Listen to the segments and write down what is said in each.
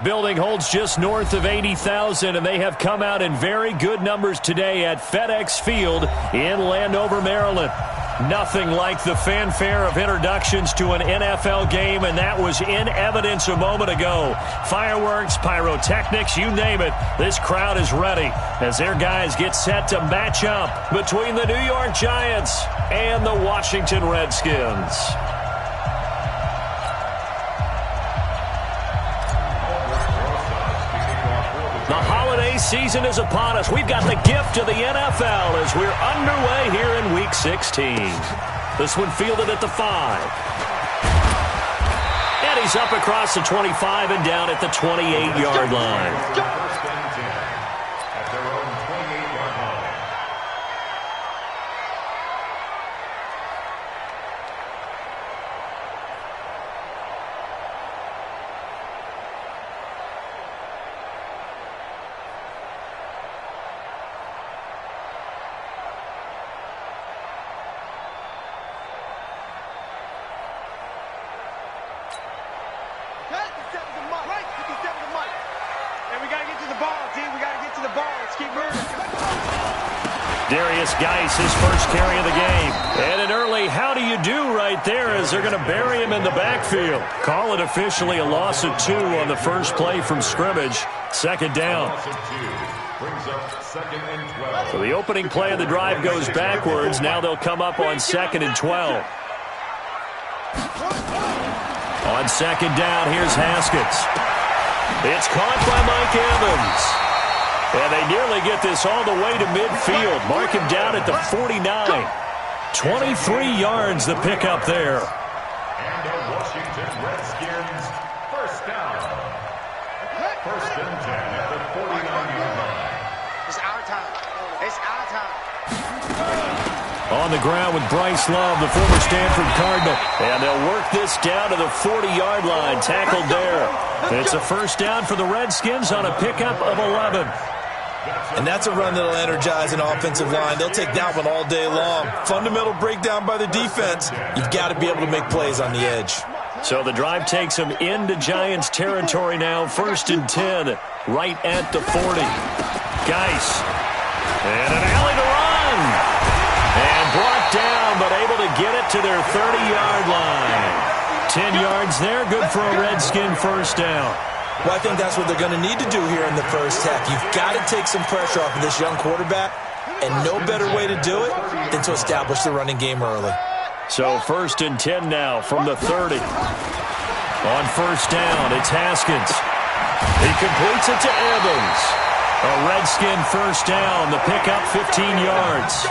Building holds just north of 80,000, and they have come out in very good numbers today at FedEx Field in Landover, Maryland. Nothing like the fanfare of introductions to an NFL game, and that was in evidence a moment ago. Fireworks, pyrotechnics, you name it. This crowd is ready as their guys get set to match up between the New York Giants and the Washington Redskins. The holiday season is upon us. We've got the gift of the NFL as we're underway here in Week 16. This one fielded at the 5. And he's up across the 25 and down at the 28-yard line. His first carry of the game. And an early how do you do right there as they're going to bury him in the backfield. Call it officially a loss of 2 on the first play from scrimmage. Second down. So the opening play of the drive goes backwards. Now they'll come up on 2nd and 12. On second down, here's Haskins. It's caught by Mike Evans. And they nearly get this all the way to midfield. Mark him down at the 49. 23 yards the pickup there. And the Washington Redskins first down. First and 10 at the 49-yard line. It's our time. It's our time. On the ground with Bryce Love, the former Stanford Cardinal. And they'll work this down to the 40-yard line. Tackled there. It's a first down for the Redskins on a pickup of 11. And that's a run that'll energize an offensive line. They'll take that one all day long. Fundamental breakdown by the defense. You've got to be able to make plays on the edge. So the drive takes them into Giants territory now. First and 10, right at the 40. Geis. And an alley to run. And brought down, but able to get it to their 30-yard line. 10 yards there, good for a Redskin first down. Well, I think that's what they're going to need to do here in the first half. You've got to take some pressure off of this young quarterback, and no better way to do it than to establish the running game early. So first and 10 now from the 30. On first down, it's Haskins. He completes it to Evans. A Redskin first down, the pickup 15 yards.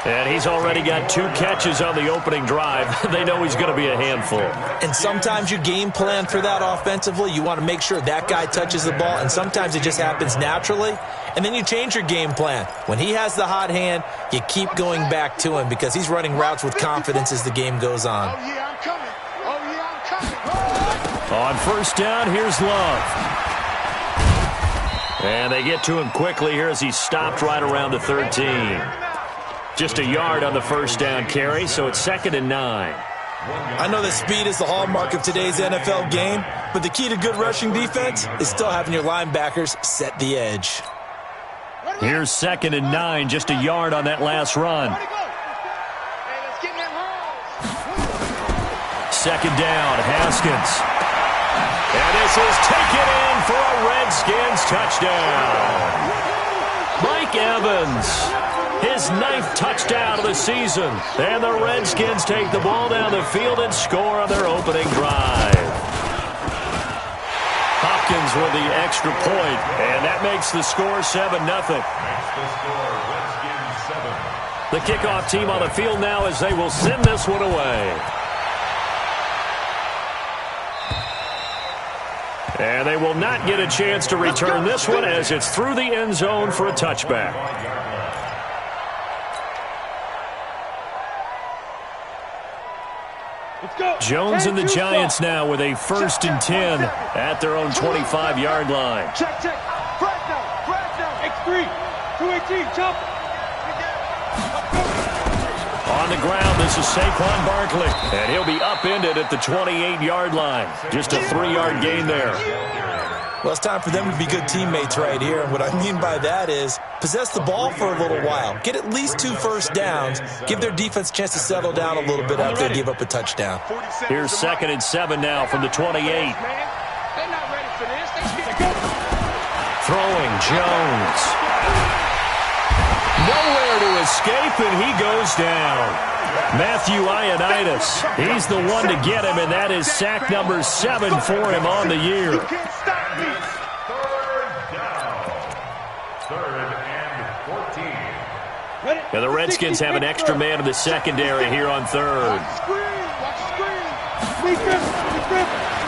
And he's already got 2 catches on the opening drive. They know he's going to be a handful. And sometimes you game plan for that offensively. You want to make sure that guy touches the ball, and sometimes it just happens naturally. And then you change your game plan. When he has the hot hand, you keep going back to him because he's running routes with confidence as the game goes on. Oh, yeah, I'm coming. Oh, yeah, I'm coming. On first down, here's Love. And they get to him quickly here as he stopped right around the 13. Just a yard on the first down carry, so it's 2nd and 9. I know that speed is the hallmark of today's NFL game, but the key to good rushing defense is still having your linebackers set the edge. Here's 2nd and 9, just a yard on that last run. Second down, Haskins. And this is taken in for a Redskins touchdown. Mike Evans. His 9th touchdown of the season. And the Redskins take the ball down the field and score on their opening drive. Hopkins with the extra point, and that makes the score 7-0. The kickoff team on the field now as they will send this one away. And they will not get a chance to return this one as it's through the end zone for a touchback. Jones and the Giants now with a first and 10 at their own 25-yard line. Check. X3. 218, jump. On On the ground, this is Saquon Barkley. And he'll be upended at the 28-yard line. Just a 3-yard gain there. Well, it's time for them to be good teammates right here. And what I mean by that is possess the ball for a little while. Get at least 2 first downs. Give their defense a chance to settle down a little bit after they give up a touchdown. Here's 2nd and 7 now from the 28. They're not ready for this. Throwing Jones. Nowhere to escape, and he goes down. Matthew Ioannidis, he's the one to get him, and that is sack number 7 for him on the year. Third down. 3rd and 14. And the Redskins have an extra man in the secondary here on 3rd.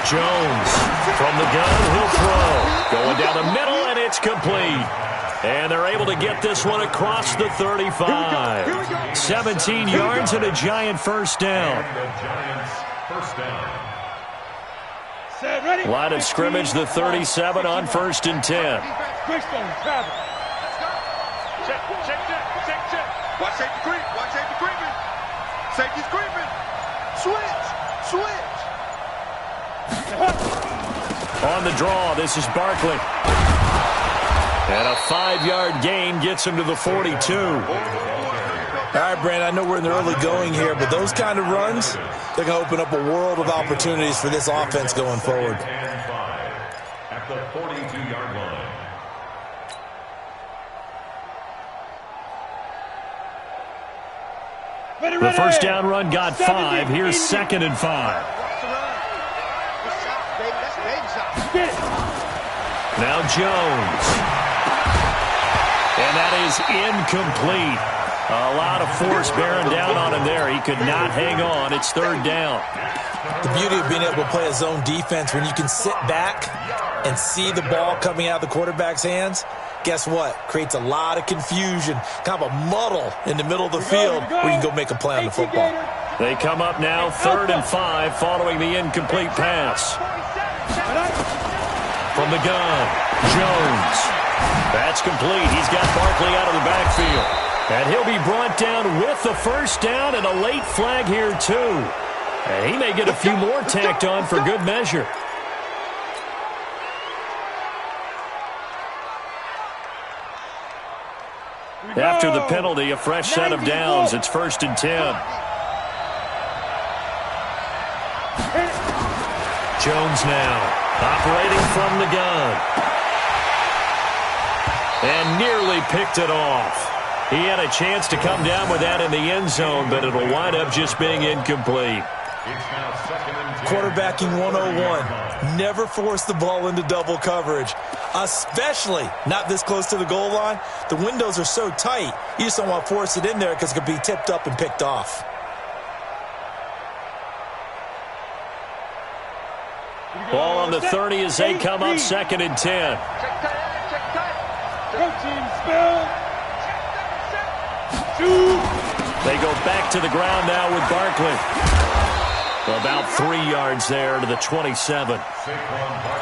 Jones from the gun, he'll throw. Going down the middle, and it's complete. And they're able to get this one across the 35. 17 yards and a Giant first down. Line of scrimmage, the 37 on 1st and 10. Watch safety creep. Watch safety creeping. Safety's creeping. Switch. On the draw, this is Barkley. And a 5-yard gain gets him to the 42. All right, Brand, I know we're in the early going here, but those kind of runs, they're going to open up a world of opportunities for this offense going forward. At the 42-yard line. The first down run got 5. Here's 2nd and 5. Now Jones. And that is incomplete. A lot of force bearing down on him there. He could not hang on. It's 3rd down. The beauty of being able to play a zone defense when you can sit back and see the ball coming out of the quarterback's hands, guess what? Creates a lot of confusion, kind of a muddle in the middle of the field where you can go make a play on the football. They come up now 3rd and 5 following the incomplete pass. From the gun, Jones. That's complete. He's got Barkley out of the backfield. And he'll be brought down with the first down and a late flag here, too. And he may get a few more tacked on for good measure. After the penalty, a fresh set of downs. It's 1st and 10. Jones now operating from the gun. And nearly picked it off. He had a chance to come down with that in the end zone, but it'll wind up just being incomplete. Quarterbacking 101. Never force the ball into double coverage, especially not this close to the goal line. The windows are so tight, you just don't want to force it in there because it could be tipped up and picked off. Ball on the 30 as they come up 2nd and 10. They go back to the ground now with Barkley. About 3 yards there to the 27.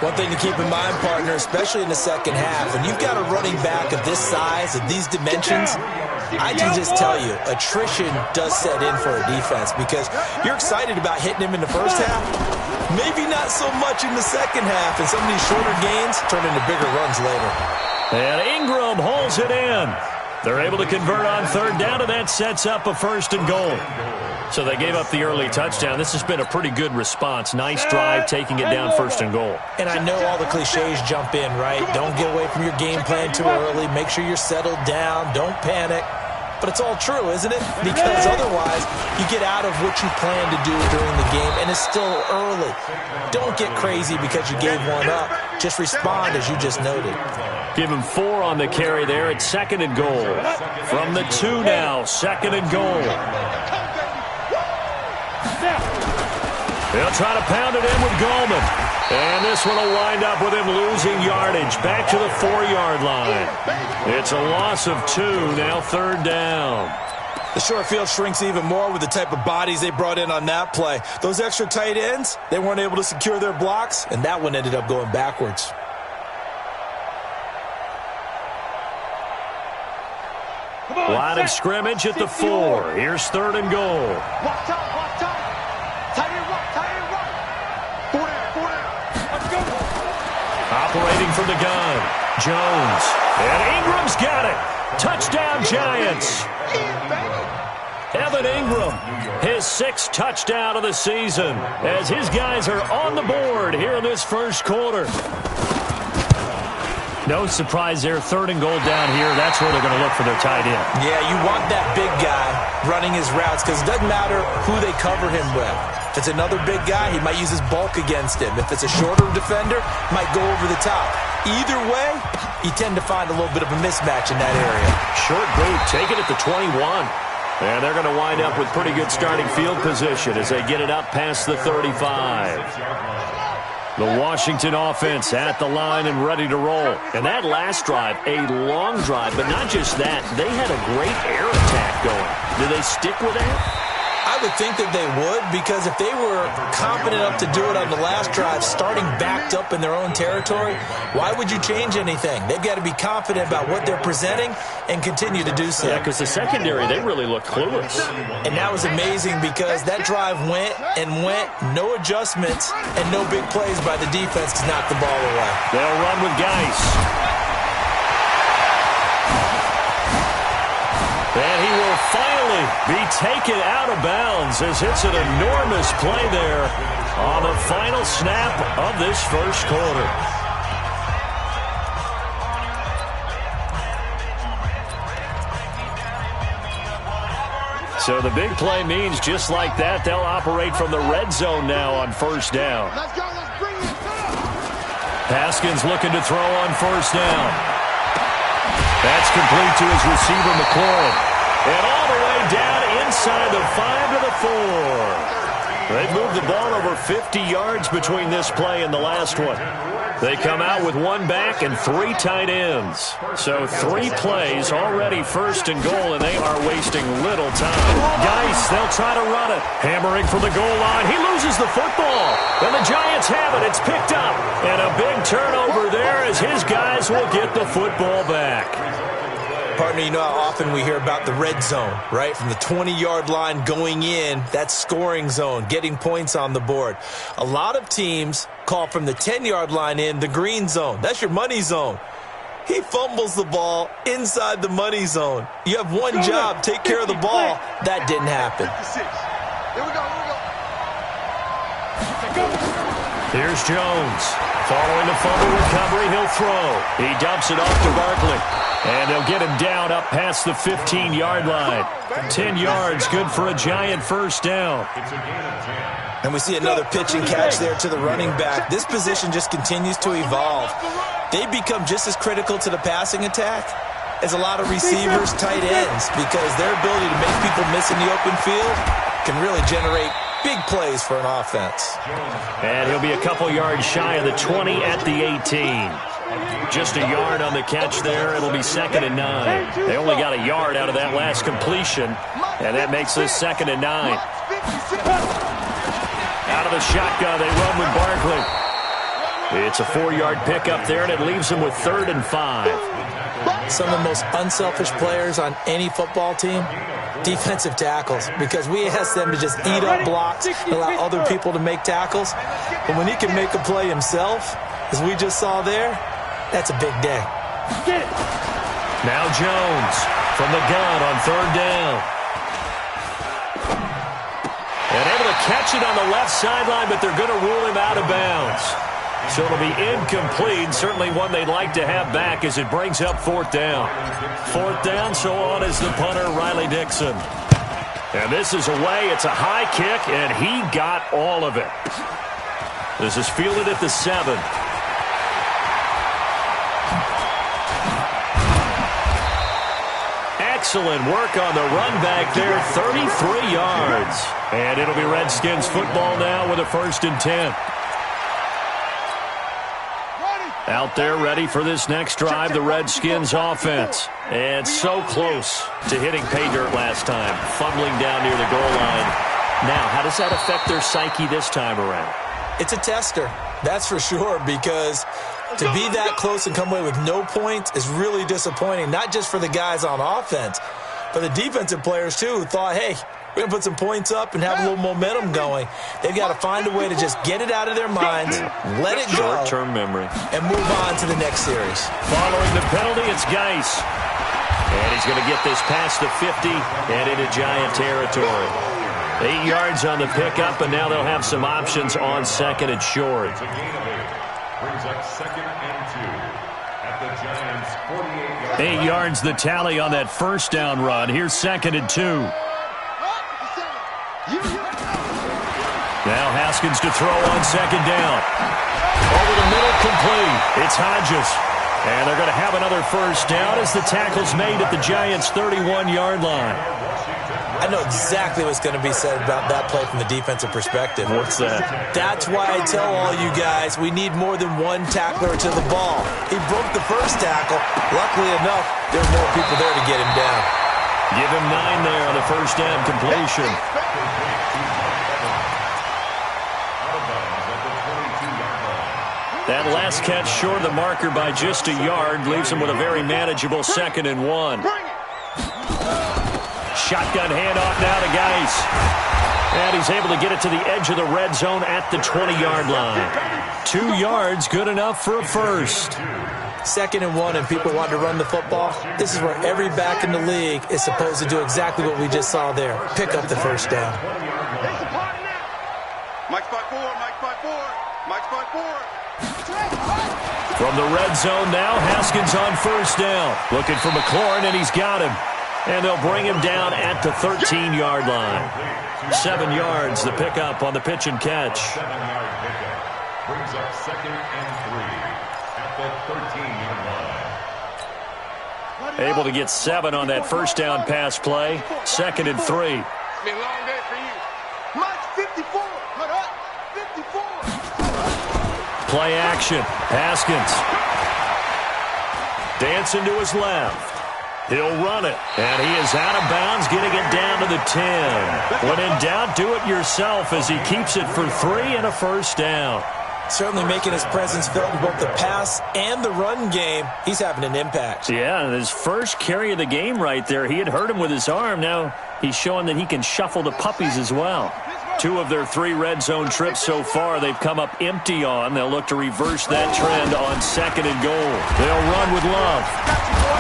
One thing to keep in mind, partner, especially in the second half, when you've got a running back of this size, of these dimensions, I can just tell you, attrition does set in for a defense because you're excited about hitting him in the first half, maybe not so much in the second half, and some of these shorter gains turn into bigger runs later. And Ingram holds it in. They're able to convert on 3rd down, and that sets up a 1st and goal. So they gave up the early touchdown. This has been a pretty good response. Nice drive, taking it down 1st and goal. And I know all the cliches jump in, right? Don't get away from your game plan too early. Make sure you're settled down. Don't panic. But it's all true, isn't it? Because otherwise, you get out of what you plan to do during the game, and it's still early. Don't get crazy because you gave one up. Just respond as you just noted. Give him 4 on the carry there. It's 2nd and goal. From the 2 now, 2nd and goal. They'll try to pound it in with Goldman. And this one will wind up with him losing yardage. Back to the 4-yard line. It's a loss of 2, now 3rd down. The short field shrinks even more with the type of bodies they brought in on that play. Those extra tight ends, they weren't able to secure their blocks, and that one ended up going backwards. Line of scrimmage at the 4. Here's 3rd and goal. Watch out. Tight end right. 4 down. Let's go. Operating from the gun. Jones. And Ingram's got it. Touchdown, Giants. Evan Ingram, his 6th touchdown of the season, as his guys are on the board here in this first quarter. No surprise there, 3rd and goal down here. That's where they're going to look for their tight end. Yeah, you want that big guy running his routes because it doesn't matter who they cover him with. If it's another big guy, he might use his bulk against him. If it's a shorter defender, might go over the top. Either way, you tend to find a little bit of a mismatch in that area. Short boot, take it at the 21. And they're going to wind up with pretty good starting field position as they get it up past the 35. The Washington offense at the line and ready to roll. And that last drive, a long drive, but not just that. They had a great air attack going. Do they stick with that? I would think that they would, because if they were confident enough to do it on the last drive, starting backed up in their own territory, why would you change anything? They've got to be confident about what they're presenting and continue to do so. Yeah, because the secondary, they really look clueless. And that was amazing because that drive went, no adjustments, and no big plays by the defense to knock the ball away. They'll run with Geis. And he will finally be taken out of bounds as it's an enormous play there on the final snap of this first quarter. So the big play means just like that, they'll operate from the red zone now on 1st down. Let's go. Let's bring it. Haskins looking to throw on 1st down. That's complete to his receiver, McLaurin. And all the way down inside the 5 to the 4. They've moved the ball over 50 yards between this play and the last one. They come out with 1 back and 3 tight ends. So 3 plays already 1st and goal, and they are wasting little time. Geis, they'll try to run it. Hammering from the goal line. He loses the football. And the Giants have it. It's picked up. And a big turnover there as his guys will get the football back. Partner, you know how often we hear about the red zone, right? From the 20-yard line going in, that's scoring zone, getting points on the board. A lot of teams call from the 10-yard line in the green zone. That's your money zone. He fumbles the ball inside the money zone. You have one job, take care of the ball. That didn't happen. Here we go. Here's Jones. Following the fumble recovery, he'll throw. He dumps it off to Barkley. And they'll get him down up past the 15-yard line. 10 yards, good for a Giant 1st down. And we see another pitch and catch there to the running back. This position just continues to evolve. They become just as critical to the passing attack as a lot of receivers, tight ends, because their ability to make people miss in the open field can really generate big plays for an offense. And he'll be a couple yards shy of the 20 at the 18. Just a yard on the catch there. It'll be 2nd and 9. They only got a yard out of that last completion, and that makes this 2nd and 9. Out of the shotgun, they run with Barkley. It's a 4-yard pickup there, and it leaves them with 3rd and 5. Some of the most unselfish players on any football team, defensive tackles, because we ask them to just eat up blocks, allow other people to make tackles. But when he can make a play himself, as we just saw there, that's a big day. Now Jones from the gun on 3rd down. And able to catch it on the left sideline, but they're going to rule him out of bounds. So it'll be incomplete, certainly one they'd like to have back as it brings up 4th down. 4th down, so on is the punter, Riley Dixon. And this is away. It's a high kick, and he got all of it. This is fielded at the 7. Excellent work on the run back there, 33 yards. And it'll be Redskins football now with a 1st and 10. Out there ready for this next drive, the Redskins offense. And so close to hitting pay dirt last time, fumbling down near the goal line. Now, how does that affect their psyche this time around? It's a tester, that's for sure, because to be that close and come away with no points is really disappointing, not just for the guys on offense, but the defensive players, too, who thought, hey, we're going to put some points up and have a little momentum going. They've got to find a way to just get it out of their minds, let it go, short-term memory, and move on to the next series. Following the penalty, it's Geis. And he's going to get this past the 50 and into Giant territory. 8 yards on the pickup, and now they'll have some options on 2nd and short. It's a gain of 8. Brings up 2nd and 2 at the Giants' 48-yard 8 yards the tally on that first down run. Here's 2nd and 2. Now Haskins to throw on 2nd down. Over the middle, complete. It's Hodges. And they're going to have another first down as the tackle's made at the Giants' 31-yard line. I know exactly what's going to be said about that play from the defensive perspective. What's that? That's why I tell all you guys we need more than one tackler to the ball. He broke the first tackle. Luckily enough, there are more people there to get him down. Give him 9 there on the first down completion. That last catch short of the marker by just a yard leaves him with a very manageable 2nd and 1. Shotgun handoff now to Geis. And he's able to get it to the edge of the red zone at the 20-yard line. 2 yards, good enough for a first. 2nd and 1 and people want to run the football. This is where every back in the league is supposed to do exactly what we just saw there. Pick up the first down. Mike's by 4, Mike's by 4, Mike's by 4. From the red zone now, Haskins on first down. Looking for McLaurin, and he's got him. And they'll bring him down at the 13-yard line. 7 yards, the pickup on the pitch and catch. 7-yard pickup. Brings up 2nd and 3 at the 13-yard line. Able to get 7 on that first down pass play. 2nd and 3. It's been a long day for you. Mike's 54. Hold up. 54. Play action. Haskins. Dancing to his left. He'll run it. And he is out of bounds, getting it down to the 10. When in doubt, do it yourself as he keeps it for 3 and a first down. Certainly making his presence felt in both the pass and the run game. He's having an impact. Yeah, his first carry of the game right there. He had hurt him with his arm. Now he's showing that he can shuffle the puppies as well. 2 of their 3 red zone trips so far they've come up empty on. They'll look to reverse that trend on 2nd and goal. They'll run with Love.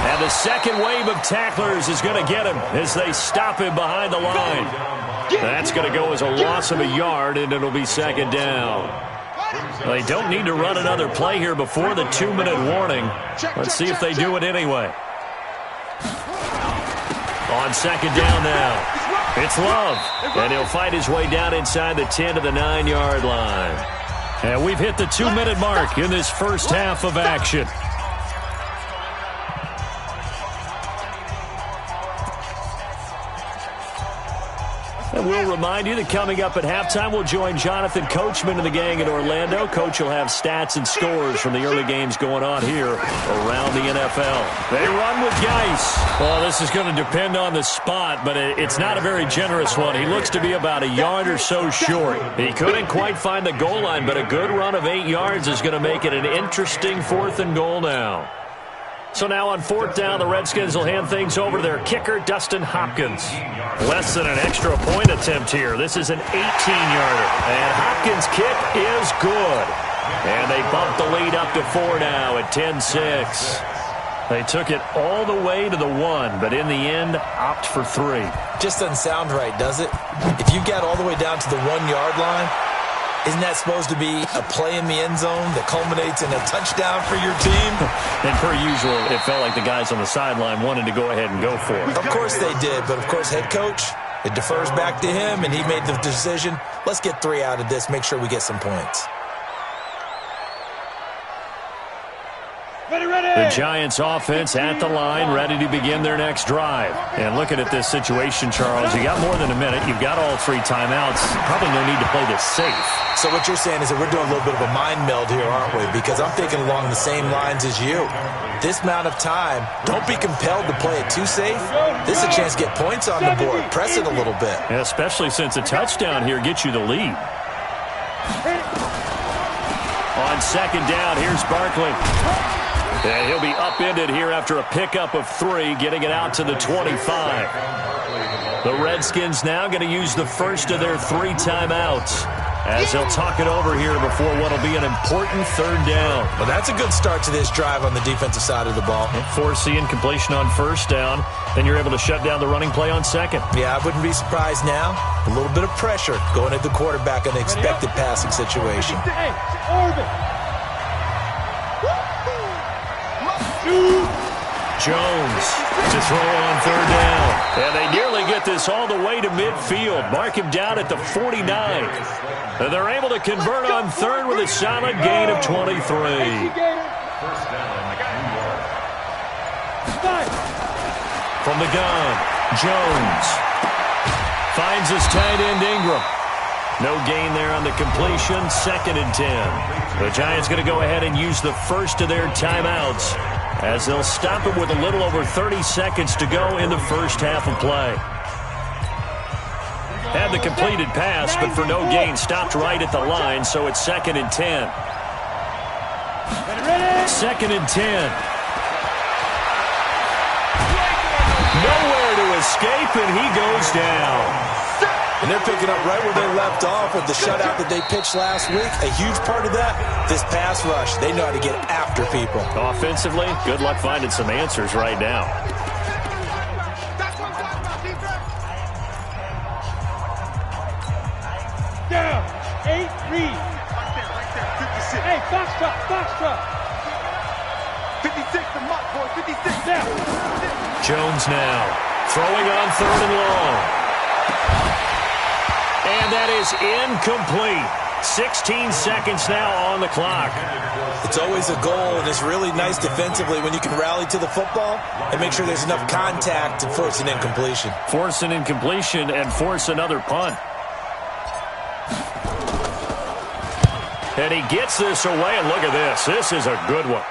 And the second wave of tacklers is going to get him as they stop him behind the line. That's going to go as a loss of a yard, and it'll be 2nd down. They don't need to run another play here before the 2-minute warning. Let's see if they do it anyway. On 2nd down now. It's Love, and he'll fight his way down inside the 10 to the 9-yard line. And we've hit the 2-minute mark in this first half of action. And we'll remind you that coming up at halftime, we'll join Jonathan Coachman and the gang in Orlando. Coach will have stats and scores from the early games going on here around the NFL. They run with Geis. Well, this is going to depend on the spot, but it's not a very generous one. He looks to be about a yard or so short. He couldn't quite find the goal line, but a good run of 8 yards is going to make it an interesting 4th and goal now. So now on 4th down, the Redskins will hand things over to their kicker, Dustin Hopkins. Less than an extra point attempt here. This is an 18-yarder. And Hopkins' kick is good. And they bump the lead up to 4 now at 10-6. They took it all the way to the 1, but in the end, opt for 3. Just doesn't sound right, does it? If you get all the way down to the 1-yard line, isn't that supposed to be a play in the end zone that culminates in a touchdown for your team? And per usual, it felt like the guys on the sideline wanted to go ahead and go for it. Of course they did, but of course head coach, it defers back to him, and he made the decision, let's get 3 out of this, make sure we get some points. The Giants offense at the line, ready to begin their next drive. And looking at this situation, Charles, you got more than a minute. You've got all 3 timeouts. Probably no need to play this safe. So what you're saying is that we're doing a little bit of a mind meld here, aren't we? Because I'm thinking along the same lines as you. This amount of time, don't be compelled to play it too safe. This is a chance to get points on the board. Press it a little bit. Yeah, especially since a touchdown here gets you the lead. On second down, here's Barkley. And he'll be upended here after a pickup of 3, getting it out to the 25. The Redskins now going to use the first of their 3 timeouts as they'll talk it over here before what will be an important third down. Well, that's a good start to this drive on the defensive side of the ball. Force the incompletion on first down, then you're able to shut down the running play on second. Yeah, I wouldn't be surprised now. A little bit of pressure going at the quarterback in the expected passing situation. Jones to throw on third down. And they nearly get this all the way to midfield. Mark him down at the 49. And they're able to convert on third with a solid gain of 23. From the gun, Jones finds his tight end Ingram. No gain there on the completion, 2nd and 10. The Giants going to go ahead and use the first of their timeouts as they'll stop it with a little over 30 seconds to go in the first half of play. Had the completed pass, but for no gain, stopped right at the line, so it's 2nd and 10. 2nd and 10. Nowhere to escape, and he goes down. And they're picking up right where they left off with the shutout that they pitched last week. A huge part of that, this pass rush. They know how to get after people. Offensively, good luck finding some answers right now. Down. 8, read. Right there. 56. Hey, foxtrot. 56, the mark, boy. 56. Down. Jones now throwing on third and long. And that is incomplete. 16 seconds now on the clock. It's always a goal, and it's really nice defensively when you can rally to the football and make sure there's enough contact to force an incompletion. Force an incompletion and force another punt. And he gets this away, and look at this. This is a good one.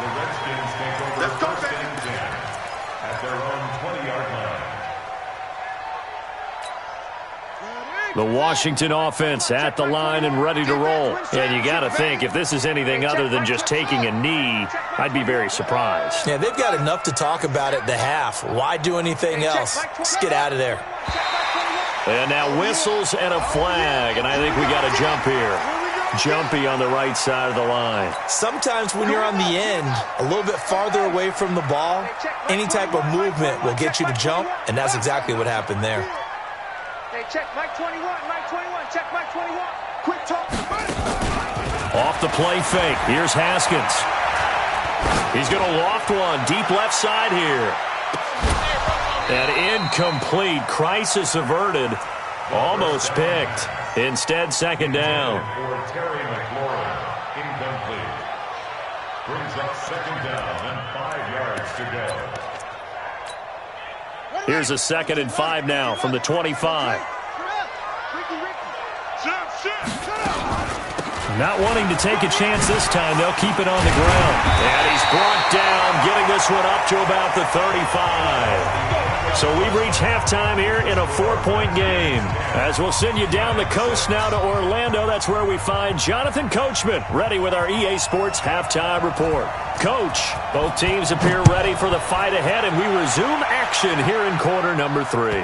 The Redskins take over first and 10 at their own 20-yard line. The Washington offense at the line and ready to roll. And you got to think, if this is anything other than just taking a knee, I'd be very surprised. Yeah, they've got enough to talk about at the half. Why do anything else? Just get out of there. And now whistles and a flag, and I think we got a jump here. Jumpy on the right side of the line. Sometimes when you're on the end, a little bit farther away from the ball, any type of movement will get you to jump, and that's exactly what happened there. Hey, check Mike 21. Check Mike 21. Quick talk. Off the play fake. Here's Haskins. He's going to loft one. Deep left side here. And incomplete. Crisis averted. Almost picked. Instead, 2nd down. For Terry McLaurin, incomplete. Brings up 2nd down and 5 yards to go. Here's a 2nd and 5 now from the 25. Not wanting to take a chance this time, they'll keep it on the ground. And he's brought down, getting this one up to about the 35. So we've reached halftime here in a 4-point game. As we'll send you down the coast now to Orlando, that's where we find Jonathan Coachman, ready with our EA Sports Halftime Report. Coach, both teams appear ready for the fight ahead, and we resume action here in quarter number 3.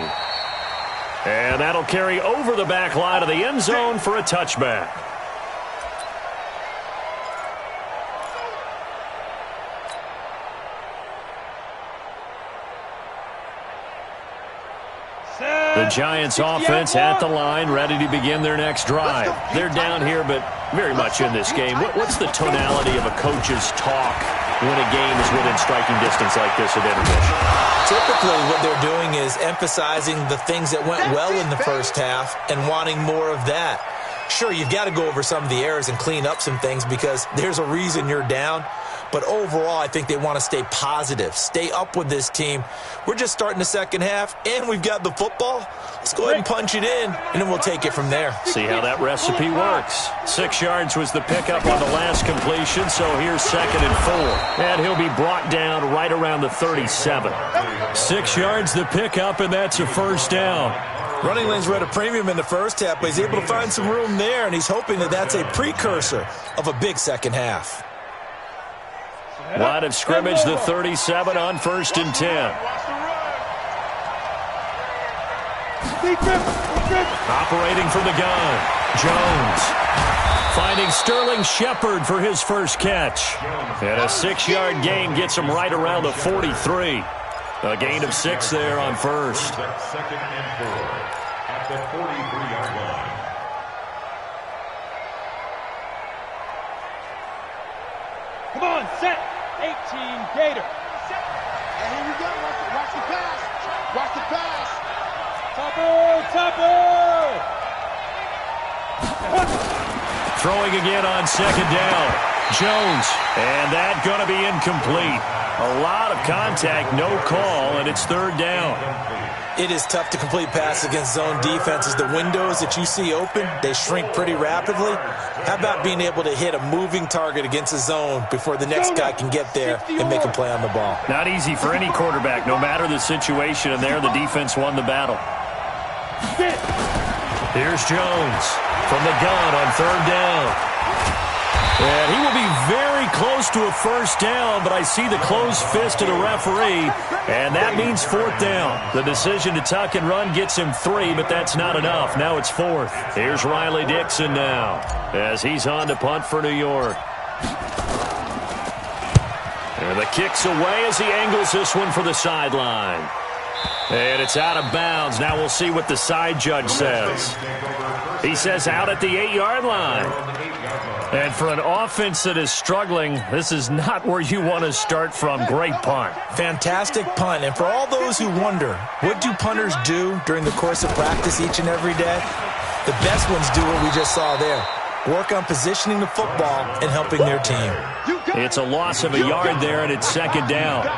And that'll carry over the back line of the end zone for a touchback. The Giants offense at the line, ready to begin their next drive. They're down here, but very much in this game. What's the tonality of a coach's talk when a game is within striking distance like this at intermission? Typically, what they're doing is emphasizing the things that went well in the first half and wanting more of that. Sure, you've got to go over some of the errors and clean up some things because there's a reason you're down. But overall, I think they want to stay positive, stay up with this team. We're just starting the second half, and we've got the football. Let's go ahead and punch it in, and then we'll take it from there. See how that recipe works. 6 yards was the pickup on the last completion, so here's 2nd and 4. And he'll be brought down right around the 37. 6 yards the pickup, and that's a first down. Running lanes were at a premium in the first half, but he's able to find some room there, and he's hoping that that's a precursor of a big second half. Line of scrimmage, the 37 on 1st and 10. Operating from the gun, Jones. Finding Sterling Shepard for his first catch. And a 6-yard gain gets him right around the 43. A gain of 6 there on first. 2nd and 4 at the 43-yard line. Come on, set. 18 Gator. And here we go. Watch the pass. Watch the pass. Topper. Throwing again on 2nd down. Jones. And that going to be incomplete. A lot of contact, no call, and it's 3rd down. It is tough to complete pass against zone defenses. The windows that you see open, they shrink pretty rapidly. How about being able to hit a moving target against a zone before the next guy can get there and make a play on the ball? Not easy for any quarterback, no matter the situation, and there the defense won the battle. Here's Jones from the gun on 3rd down. And he will be very close to a first down, but I see the closed fist of the referee, and that means 4th down. The decision to tuck and run gets him 3, but that's not enough. Now it's 4th. Here's Riley Dixon now as he's on to punt for New York. And the kick's away as he angles this one for the sideline. And it's out of bounds. Now we'll see what the side judge says. He says out at the 8-yard line. And for an offense that is struggling, this is not where you want to start from. Great punt. Fantastic punt. And for all those who wonder, what do punters do during the course of practice each and every day? The best ones do what we just saw there. Work on positioning the football and helping their team. It's a loss of a yard there, and it's 2nd down.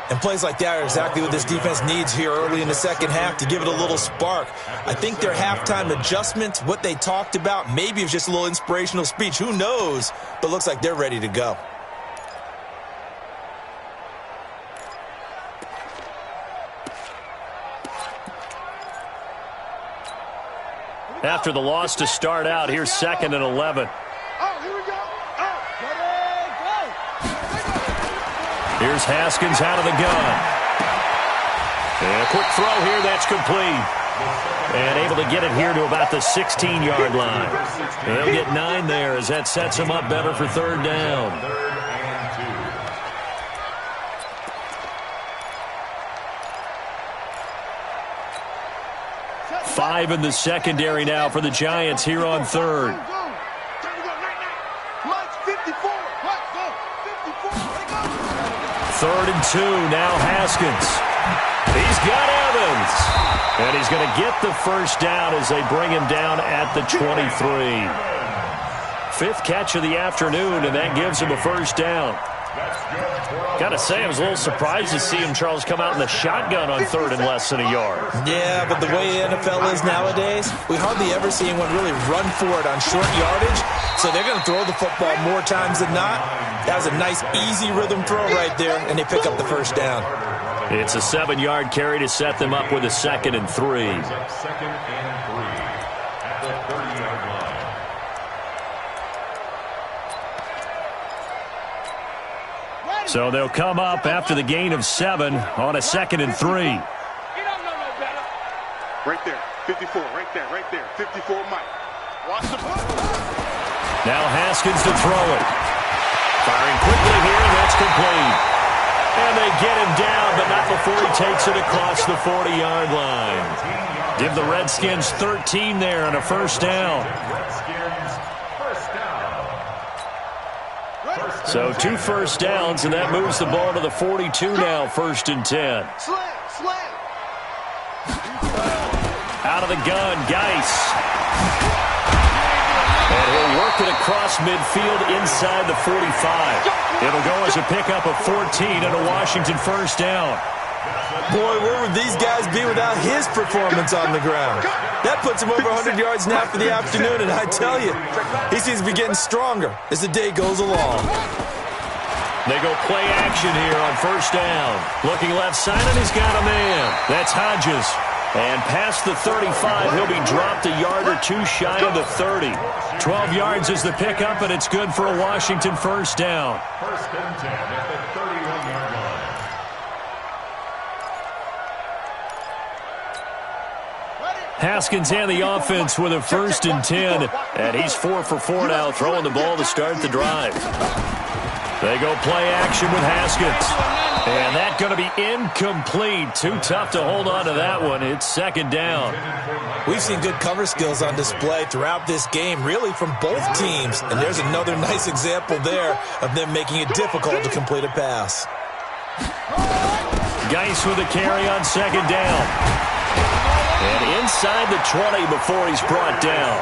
And plays like that are exactly what this defense needs here early in the second half to give it a little spark. I think their halftime adjustments, what they talked about, maybe it was just a little inspirational speech. Who knows? But looks like they're ready to go. After the loss to start out, here's 2nd and 11. Oh, here we go. Here's Haskins out of the gun. And a quick throw here, that's complete. And able to get it here to about the 16-yard line. They'll get 9 there as that sets them up better for 3rd down. 5 in the secondary now for the Giants here on 3rd. 3rd and 2, now Haskins. He's got Evans. And he's going to get the first down as they bring him down at the 23. 5th catch of the afternoon, and that gives him a first down. Got to say, I was a little surprised to see him, Charles, come out in the shotgun on 3rd and less than a yard. Yeah, but the way the NFL is nowadays, we hardly ever see anyone really run for it on short yardage. So they're going to throw the football more times than not. That was a nice, easy rhythm throw right there, and they pick up the first down. It's a 7-yard carry to set them up with a 2nd and 3. 2nd and 3 at the 30-yard line. So they'll come up after the gain of 7 on a 2nd and 3. You don't know no better. Right there. 54. Right there. Right there. 54 Mike. Watch the Now Haskins to throw it. Firing quickly here, and that's complete. And they get him down, but not before he takes it across the 40-yard line. Give the Redskins 13 there and a first down. So 2 first downs, and that moves the ball to the 42 now, 1st and 10. Slam. Out of the gun, Geis. And he'll work it across midfield inside the 45. It'll go as a pickup of 14 and a Washington first down. Boy, where would these guys be without his performance on the ground? That puts him over 100 yards now for the afternoon, and I tell you, he seems to be getting stronger as the day goes along. They go play action here on first down. Looking left side, and he's got a man. That's Hodges. And past the 35, he'll be dropped a yard or two shy of the 30. 12 yards is the pickup, and it's good for a Washington first down. First and 10 at the 31-yard line. Haskins and the offense with a first and 10. And he's 4 for 4 now, throwing the ball to start the drive. They go play action with Haskins. And that's going to be incomplete. Too tough to hold on to that one. It's second down. We've seen good cover skills on display throughout this game, really from both teams. And there's another nice example there of them making it difficult to complete a pass. Geis with a carry on second down. And inside the 20 before he's brought down.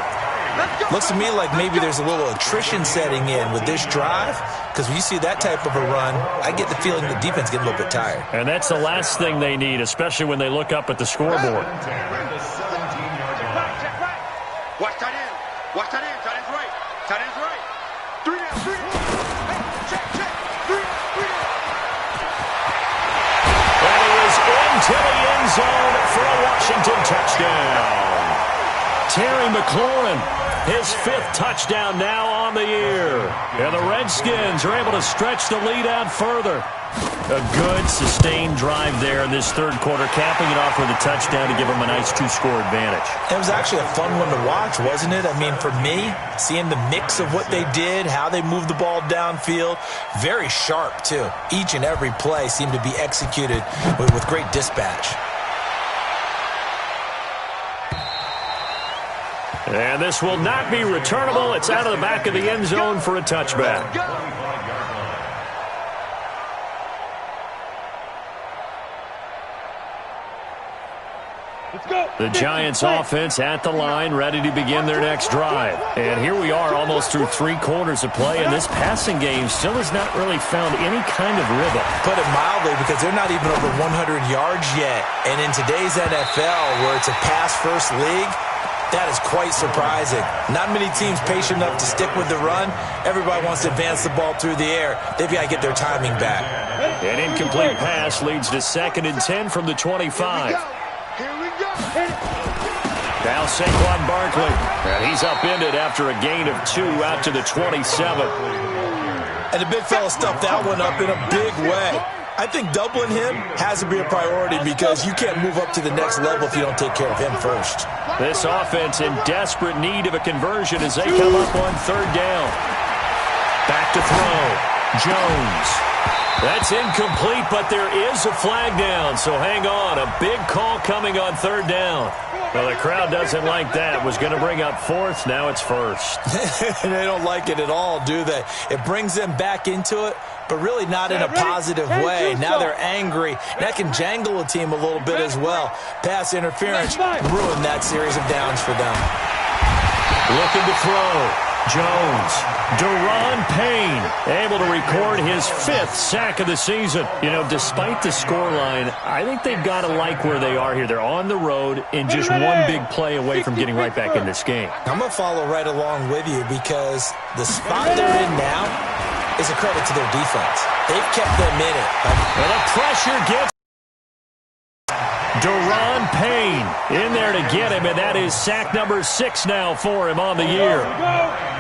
Looks to me like maybe there's a little attrition setting in with this drive, because when you see that type of a run, I get the feeling the defense gets a little bit tired. And that's the last thing they need, especially when they look up at the scoreboard. Watch tight end. Watch tight end. Tight end's right. Tight end's right. 3 down, 3 down. Hey, check. 3 down. And he is into the end zone for a Washington touchdown. Terry McLaurin, his 5th touchdown now on the year. And the Redskins are able to stretch the lead out further. A good, sustained drive there in this third quarter, capping it off with a touchdown to give them a nice 2-score advantage. It was actually a fun one to watch, wasn't it? I mean, for me, seeing the mix of what they did, how they moved the ball downfield, very sharp, too. Each and every play seemed to be executed with great dispatch. And this will not be returnable. It's out of the back of the end zone for a touchback. The Giants offense at the line, ready to begin their next drive. And here we are almost through 3 quarters of play, and this passing game still has not really found any kind of rhythm. Put it mildly, because they're not even over 100 yards yet. And in today's NFL, where it's a pass-first league, that is quite surprising. Not many teams patient enough to stick with the run. Everybody wants to advance the ball through the air. They've got to get their timing back. An incomplete pass leads to 2nd and 10 from the 25. Here we go. Now Saquon Barkley. And he's upended after a gain of 2 out to the 27. And the big fella stuffed that one up in a big way. I think doubling him has to be a priority, because you can't move up to the next level if you don't take care of him first. This offense in desperate need of a conversion as they come up on 3rd down. Back to throw. Jones. That's incomplete, but there is a flag down, so hang on. A big call coming on 3rd down. Well, the crowd doesn't like that. Was going to bring up 4th. Now it's 1st. They don't like it at all, do they? It brings them back into it, but really not in a positive way. Now they're angry. That can jangle a team a little bit as well. Pass interference ruined that series of downs for them. Looking to throw. Jones. Deron Payne able to record his 5th sack of the season. You know, despite the scoreline, I think they've got to like where they are here. They're on the road and just one big play away from getting right back in this game. I'm going to follow right along with you, because the spot they're in now is a credit to their defense. They've kept them in it. And the pressure gets Deron Payne in there to get him, and that is sack number 6 now for him on the year.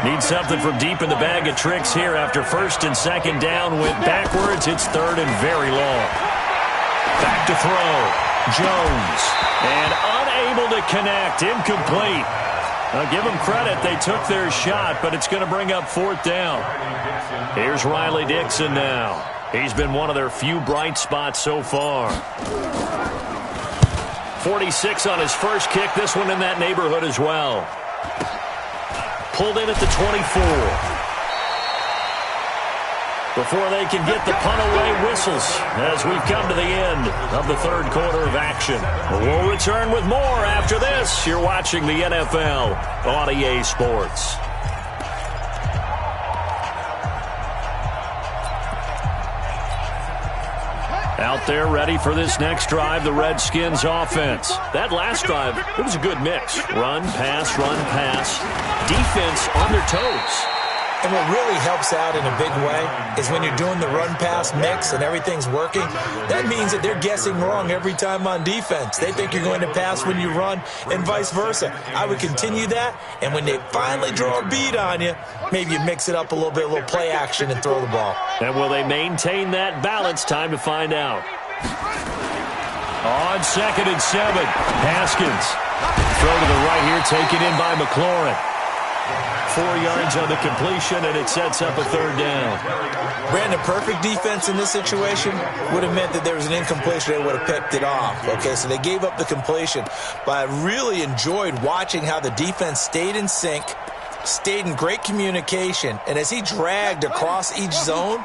Needs something from deep in the bag of tricks here after 1st and 2nd down. Went backwards. It's 3rd and very long. Back to throw. Jones. And unable to connect. Incomplete. I'll give them credit. They took their shot, but it's going to bring up 4th down. Here's Riley Dixon now. He's been one of their few bright spots so far. 46 on his first kick. This one in that neighborhood as well. Pulled in at the 24. Before they can get the punt away, whistles as we've come to the end of the 3rd quarter of action. We'll return with more after this. You're watching the NFL on EA Sports. Out there ready for this next drive, the Redskins offense. That last drive, it was a good mix. Run, pass, run, pass. Defense on their toes. And what really helps out in a big way is when you're doing the run-pass mix and everything's working, that means that they're guessing wrong every time on defense. They think you're going to pass when you run and vice versa. I would continue that, and when they finally draw a bead on you, maybe you mix it up a little play action and throw the ball. And will they maintain that balance? Time to find out. On 2nd and 7, Haskins. Throw to the right here, taken in by McLaurin. 4 yards on the completion, and it sets up a 3rd down. Brandon, perfect defense in this situation would have meant that there was an incompletion. They would have picked it off. Okay, so they gave up the completion. But I really enjoyed watching how the defense stayed in sync, stayed in great communication, and as he dragged across each zone,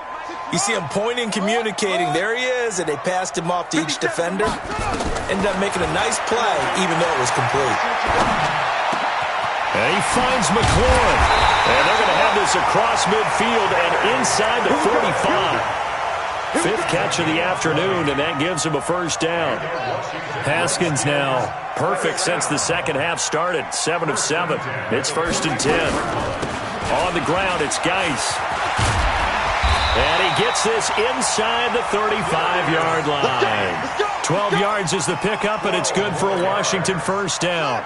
you see him pointing, communicating. There he is, and they passed him off to each defender. Ended up making a nice play, even though it was complete. And he finds McLaurin. And they're going to have this across midfield and inside the 45. 5th catch of the afternoon, and that gives him a 1st down. Haskins now perfect since the second half started. 7 of 7. It's 1st and 10. On the ground, it's Geis. And he gets this inside the 35-yard line. 12 yards is the pickup, and it's good for a Washington 1st down.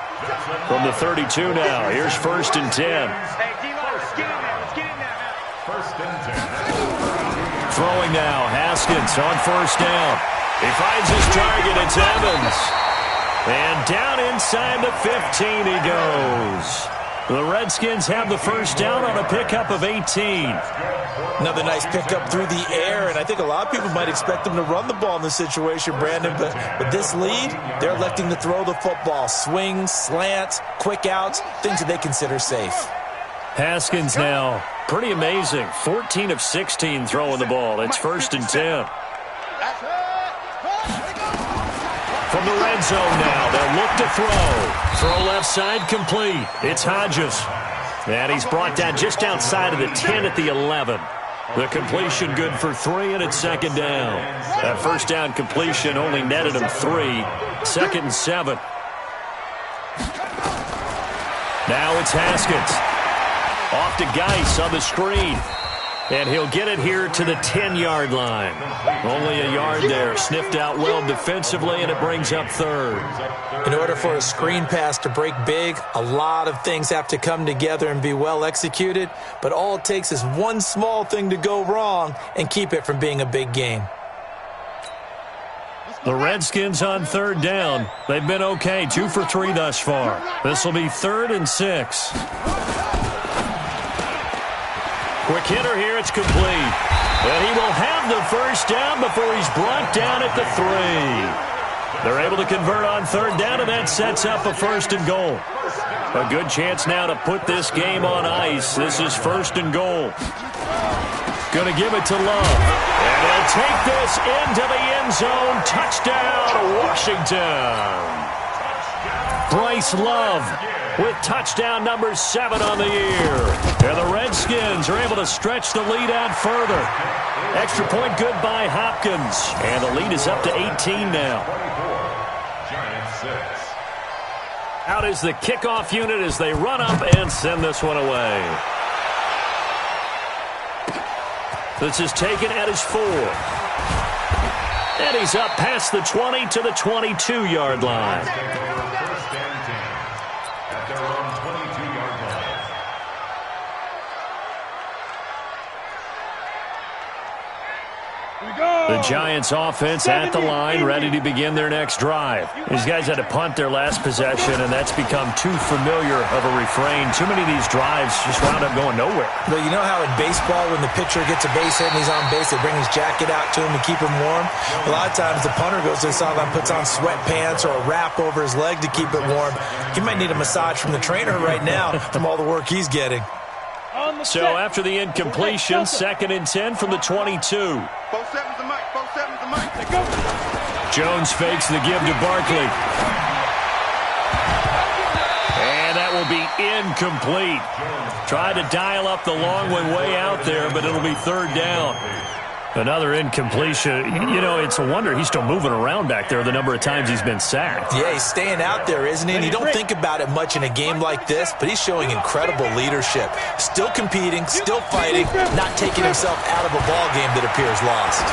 From the 32 now, here's 1st and 10. Hey, D-line, let's get in there. Let's get in there, man. 1st and 10. Throwing now, Haskins on 1st down. He finds his target, it's Evans. And down inside the 15 he goes. The Redskins have the 1st down on a pickup of 18. Another nice pickup through the air, and I think a lot of people might expect them to run the ball in this situation, Brandon, but with this lead, they're electing to throw the football. Swings, slants, quick outs, things that they consider safe. Haskins now, pretty amazing. 14 of 16 throwing the ball. It's 1st and 10. From the red zone now, they'll look to throw. Throw left side complete. It's Hodges. And he's brought down just outside of the 10 at the 11. The completion good for 3, and it's 2nd down. That 1st down completion only netted him 3. 2nd and 7. Now it's Haskins. Off to Geis on the screen. And he'll get it here to the 10-yard line. Only a yard there. Sniffed out well defensively, and it brings up 3rd. In order for a screen pass to break big, a lot of things have to come together and be well executed. But all it takes is one small thing to go wrong and keep it from being a big game. The Redskins on 3rd down. They've been okay. 2 for 3 thus far. This will be 3rd and 6. Quick hitter here, it's complete. And he will have the 1st down before he's brought down at the 3. They're able to convert on 3rd down, and that sets up a 1st and goal. A good chance now to put this game on ice. This is 1st and goal. Going to give it to Love. And he'll take this into the end zone. Touchdown, Washington. Bryce Love with touchdown number 7 on the year. And the Redskins are able to stretch the lead out further. Extra point good by Hopkins. And the lead is up to 18 now. Out is the kickoff unit as they run up and send this one away. This is taken at his 4. And he's up past the 20 to the 22-yard line. The Giants offense at the line, ready to begin their next drive. These guys had to punt their last possession, and that's become too familiar of a refrain. Too many of these drives just wound up going nowhere. But you know how in baseball, when the pitcher gets a base hit and he's on base, they bring his jacket out to him to keep him warm? A lot of times the punter goes to the sideline, puts on sweatpants or a wrap over his leg to keep it warm. He might need a massage from the trainer right now from all the work he's getting. So after the incompletion, 2nd and 10 from the 22. 4-7's the mic. 4-7's the mic. Jones fakes the give to Barkley. And that will be incomplete. Tried to dial up the long one way out there, but it'll be 3rd down. Another incompletion. You know, it's a wonder he's still moving around back there the number of times he's been sacked. Yeah, he's staying out there, isn't he? And you don't think about it much in a game like this, but he's showing incredible leadership. Still competing, still fighting, not taking himself out of a ball game that appears lost.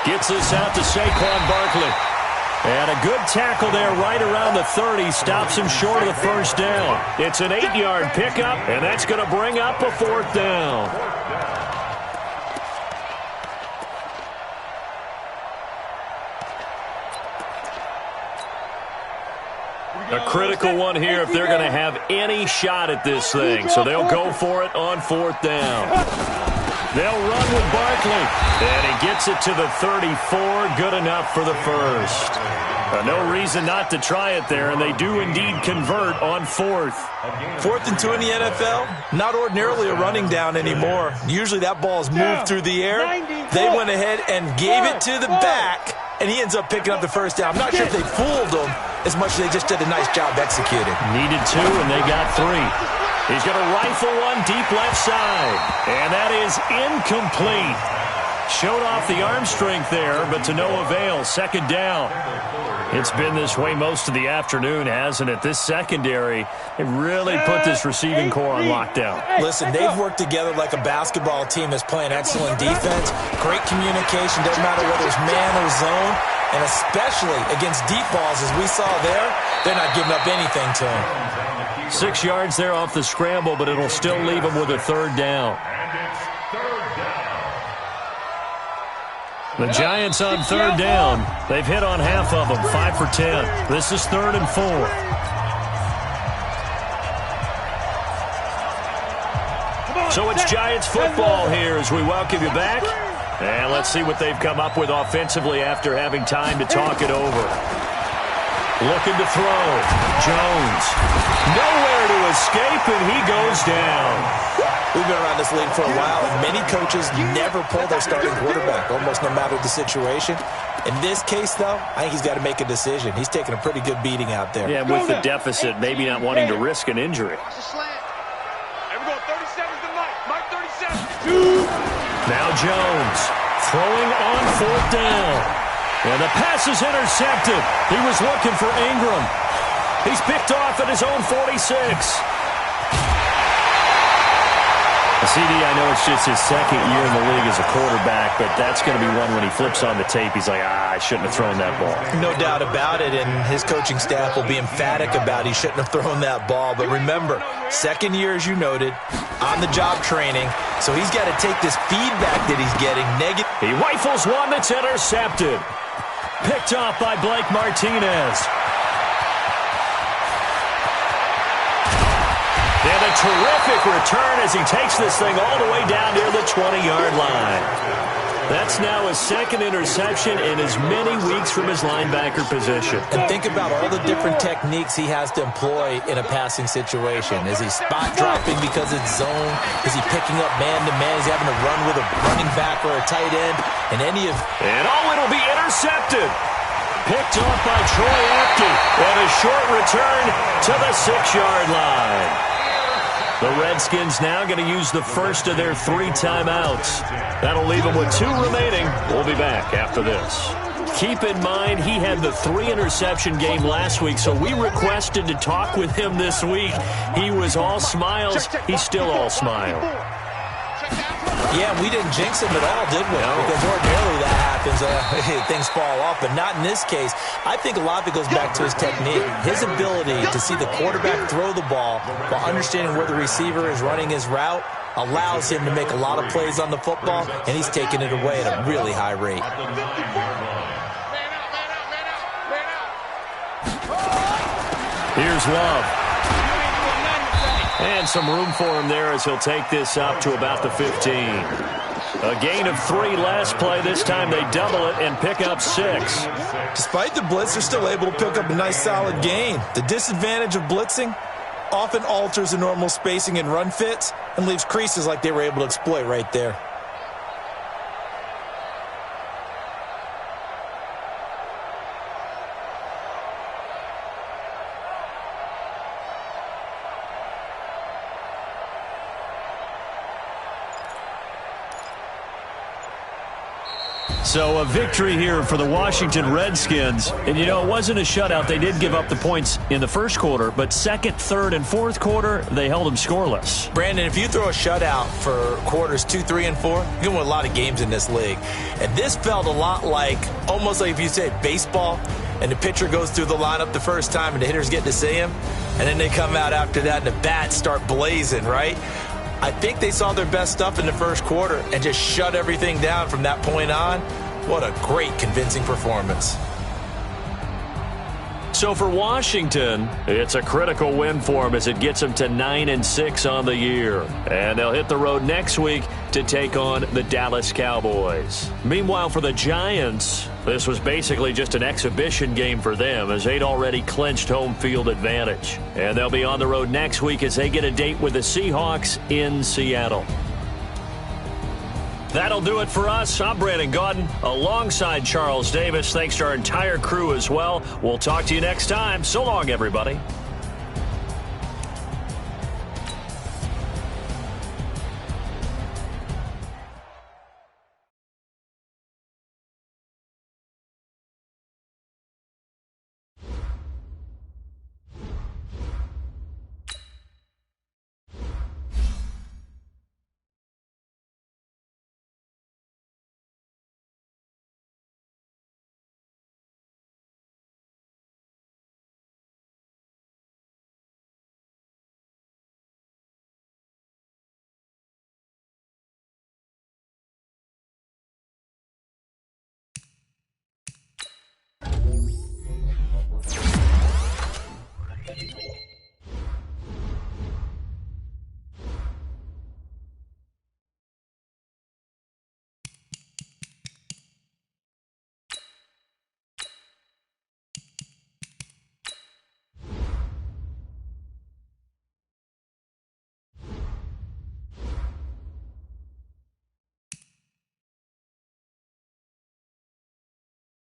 Gets this out to Saquon Barkley. And a good tackle there right around the 30. Stops him short of the first down. It's an 8-yard pickup, and that's going to bring up a 4th down. A critical one here if they're going to have any shot at this thing. So they'll go for it on 4th down. They'll run with Barkley. And he gets it to the 34. Good enough for the first. No reason not to try it there, and they do indeed convert on 4th. 4th and 2 in the NFL, not ordinarily a running down anymore. Usually that ball is moved through the air. They went ahead and gave it to the back, and he ends up picking up the first down. I'm not sure if they fooled him as much as they just did a nice job executing. Needed 2, and they got 3. He's going to rifle one deep left side, and that is incomplete. Showed off the arm strength there, but to no avail. 2nd down. It's been this way most of the afternoon, hasn't it? This secondary, they really put this receiving core on lockdown. Listen, they've worked together like a basketball team that's playing excellent defense. Great communication, doesn't matter whether it's man or zone. And especially against deep balls, as we saw there, they're not giving up anything to him. 6 yards there off the scramble, but it'll still leave him with a 3rd down. The Giants on 3rd down. They've hit on half of them, 5 for 10. This is 3rd and 4. So it's Giants football here as we welcome you back. And let's see what they've come up with offensively after having time to talk it over. Looking to throw. Jones. Nowhere to escape, and he goes down. We've been around this league for a while, and many coaches never pull their starting quarterback, almost no matter the situation. In this case, though, I think he's got to make a decision. He's taking a pretty good beating out there. Yeah, with the deficit, maybe not wanting to risk an injury. Here we go, 37's the Mike 37. Now Jones throwing on 4th down. And the pass is intercepted. He was looking for Ingram. He's picked off at his own 46. CD, I know it's just his 2nd year in the league as a quarterback, but that's going to be one when he flips on the tape. He's like, I shouldn't have thrown that ball. No doubt about it, and his coaching staff will be emphatic about he shouldn't have thrown that ball. But remember, 2nd year, as you noted, on-the-job training, so he's got to take this feedback that he's getting negative. He rifles one that's intercepted. Picked off by Blake Martinez. And a terrific return as he takes this thing all the way down near the 20-yard line. That's now his 2nd interception in as many weeks from his linebacker position. And think about all the different techniques he has to employ in a passing situation. Is he spot dropping because it's zone? Is he picking up man-to-man? Is he having to run with a running back or a tight end? And it'll be intercepted. Picked off by Troy Apke. And a short return to the 6-yard line. The Redskins now going to use the first of their 3 timeouts. That'll leave them with 2 remaining. We'll be back after this. Keep in mind, he had the 3-interception game last week, so we requested to talk with him this week. He was all smiles. He's still all smile. Yeah, we didn't jinx him at all, did we? No. Because ordinarily that happens. Things fall off, but not in this case. I think a lot of it goes back to his technique. His ability to see the quarterback throw the ball while understanding where the receiver is running his route allows him to make a lot of plays on the football, and he's taking it away at a really high rate. Here's Love. And some room for him there as he'll take this up to about the 15. A gain of 3 last play. This time they double it and pick up 6. Despite the blitz, they're still able to pick up a nice solid gain. The disadvantage of blitzing often alters the normal spacing and run fits and leaves creases like they were able to exploit right there. So a victory here for the Washington Redskins. And, it wasn't a shutout. They did give up the points in the first quarter, but second, third, and fourth quarter, they held them scoreless. Brandon, if you throw a shutout for quarters 2, 3, and 4, you can win a lot of games in this league. And this felt a lot like, almost like if you say baseball, and the pitcher goes through the lineup the first time and the hitters get to see him, and then they come out after that and the bats start blazing, right? I think they saw their best stuff in the first quarter and just shut everything down from that point on. What a great, convincing performance. So for Washington, it's a critical win for them as it gets them to 9-6 on the year. And they'll hit the road next week to take on the Dallas Cowboys. Meanwhile, for the Giants, this was basically just an exhibition game for them as they'd already clinched home field advantage. And they'll be on the road next week as they get a date with the Seahawks in Seattle. That'll do it for us. I'm Brandon Gaudin alongside Charles Davis. Thanks to our entire crew as well. We'll talk to you next time. So long, everybody.